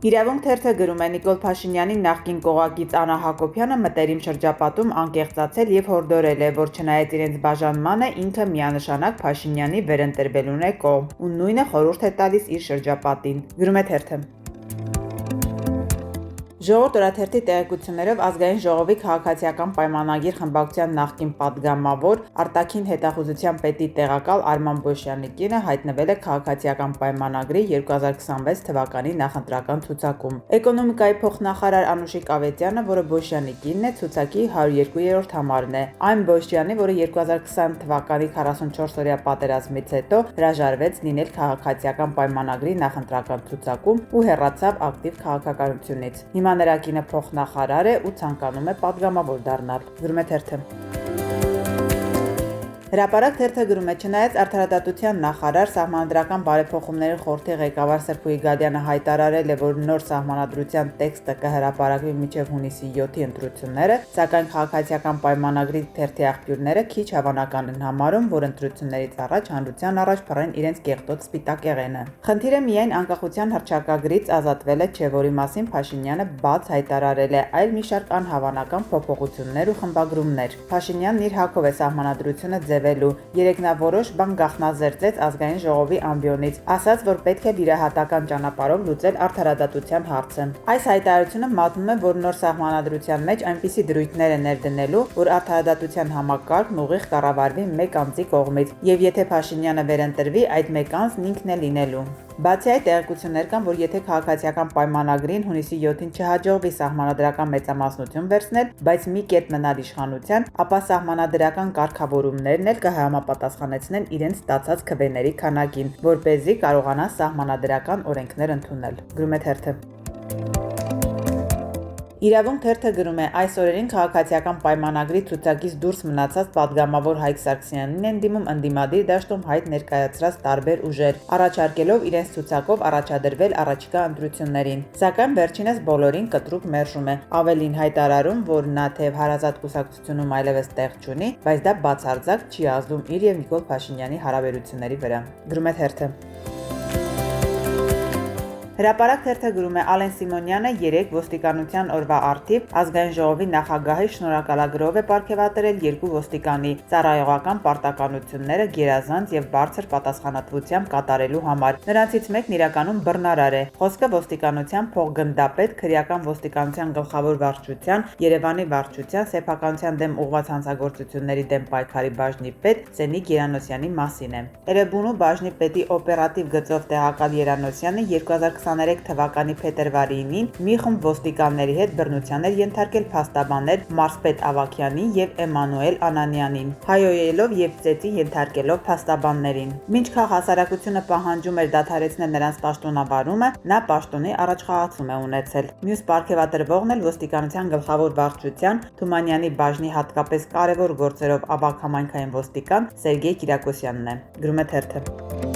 Իրավունք թերթը գրում է Նիկոլ Փաշինյանի նախկին կողակից Աննա Հակոբյանը մտերիմ շրջապատում անկեղծացել և հորդորել է, որ չնայած իրենց բաժանմանը ինքը միանշանակ Փաշինյանի վերընտրվելուն է կողմ ու նույնը խորհուրդ է տալիս իր շրջապատին։ Գրում է թերթը։ Ժողովուրդ օրաթերթի տեղեկություններով Ազգային ժողովի քաղաքացիական պայմանագիր խմբակցության նախկին պատգամավոր արտաքին հետախուզության պետի տեղակալ Արման Բոշյանի կինը հայտնվել է քաղաքացիական պայմանագրի 2026 թվականի նախընտրական ցուցակում։ Էկոնոմիկայի փոխնախարար Անուշիկ Ավետյանը, որը Բոշյանի կինն է, ցուցակի 102-րդ համարն է։ Այն Բոշյանի, որը 2020 թվականի 44-օրյա պատերազմից հետո հրաժարվեց լինել քաղաքացիական պայմանագրի նախընտրական ցուցակում ու հեռացավ ակտիվ քաղաքականությունից։ Հիմա նրա կինը փոխնախարար է ու ցանկանում է պատգամավոր դառնալ։ Գրում է թերթը։ Հրապարակ թերթը գրում է. չնայած արդարադատության նախարար Սահմանադրական բարեփոխումների խորհրդի ղեկավար Սրփուի Գադյանը հայտարարել է, որ նոր սահմանադրության տեքստը կհրապարակվի մինչև հունիսի 7-ի ընտրությունները, սակայն քաղաքացիական պայմանագրի թերթի աղբյուրները քիչ հավանական են համարում, որ ընտրություններից առաջ հանրության առաջ փռեն իրենց կեղտոտ սպիտակ եղենը։ Խնդիրը միայն անկախության հռչակագրից ազատվելը չէ, որի մասին Փաշինյանը բաց հայտարարել է, այլ մի շարք անհավանական փոփոխություններ ու խմբագրումներ։ Փաշինյանն իր հակով է սահմանադրությունը ձևելու։ Երեկ նա որոշ բան գաղտնազերծեց Ազգային ժողովի ամբիոնից, ասաց, որ պետք է վիրահատական ճանապարհով լուծել արդարադատության հարցը։ Այս հայտարարությունը մատնում է, որ նոր սահմանադրության մեջ այնպիսի դրույթներ է ներդնելու, որ արդարադատության համակարգն ուղիղ կառավարվի մեկ անձի կողմից, եւ եթե Փաշինյանը վերընտրվի, այդ մեկ անձն ինքն է լինելու։ Բացի այդ, տեղեկություններ կան, որ եթե քաղաքացիական պայմանագրին հունիսի 7-ին չհաջողվի սահմանադրական մեծամասնություն վերցնել, բայց մի կերպ մնալ իշխանության, ապա սահմանադրական կարգավորումներն էլ կհամապատասխանեցնեն իրենց ստացած քվեների քանակին, որպեսզի կարողանան սահմանադրական օրենքներ ընդունել։ Գրում է թերթը։ Իրավունք թերթը գրում է. այս օրերին քաղաքացիական պայմանագրի ցուցակից դուրս մնացած պատգամավոր Հայկ Սարգսյանին են դիմում ընդդիմադիր դաշտում հայտ ներկայացրած տարբեր ուժեր, առաջարկելով իրենց ցուցակով առաջադրվել առաջիկա ընտրություններին։ Սակայն վերջինս բոլորին կտրուկ մերժում է, ավելին հայտարարում, որ նա թեև հարազատ կուսակցությունում այլևս տեղ չունի, բայց դա բացարձակ չի ազդում իր եւ Նիկոլ Փաշինյանի հարաբերությունների վրա։ Գրում է թերթը։ Հրապարակ թերթը գրում է. Ալեն Սիմոնյանը երեկ ոստիկանության օրվա առթիվ Ազգային ժողովի նախագահի շնորհակալագրով է պարգևատրել երկու ոստիկանի ծառայողական պարտականությունները գերազանց եւ բարձր պատասխանատվությամբ կատարելու համար։ Նրանցից մեկն իրականում բռնարար է։ Խոսքը ոստիկանության փոխգնդապետ, քրեական ոստիկանության գլխավոր վարչության, Երևանի վարչության, սեփականության դեմ ուղղված հանցագործությունների դեմ պայքարի բաժնի պետ Սենիկ Երանոսյանի մասին է։ Էրեբունու բաժնի պետի օպերատիվ գծով տեղակալ Երանոսյանը 2023 թվականի փետրվարին մի խումբ ոստիկանների հետ բռնության էր ենթարկել փաստաբաններ Մարսպետ Ավագյանին եւ Էմանուել Անանյանին, հայոյելով եւ ծեծի ենթարկելով փաստաբաններին։ Մինչ քաղաքասարակությունը պահանջում էր դադարեցնել նրանց պաշտոնավարումը, նա պաշտոնի առաջխաղացում է ունեցել։ Մյուս պարգևատրվողն էլ ոստիկանության գլխավոր վարչության Թումանյանի բաժնի հատկապես կարևոր գործերով ավագ համայնքային ոստիկան Սերգեյ Կիրակոսյանն է։ Գրում է թերթը։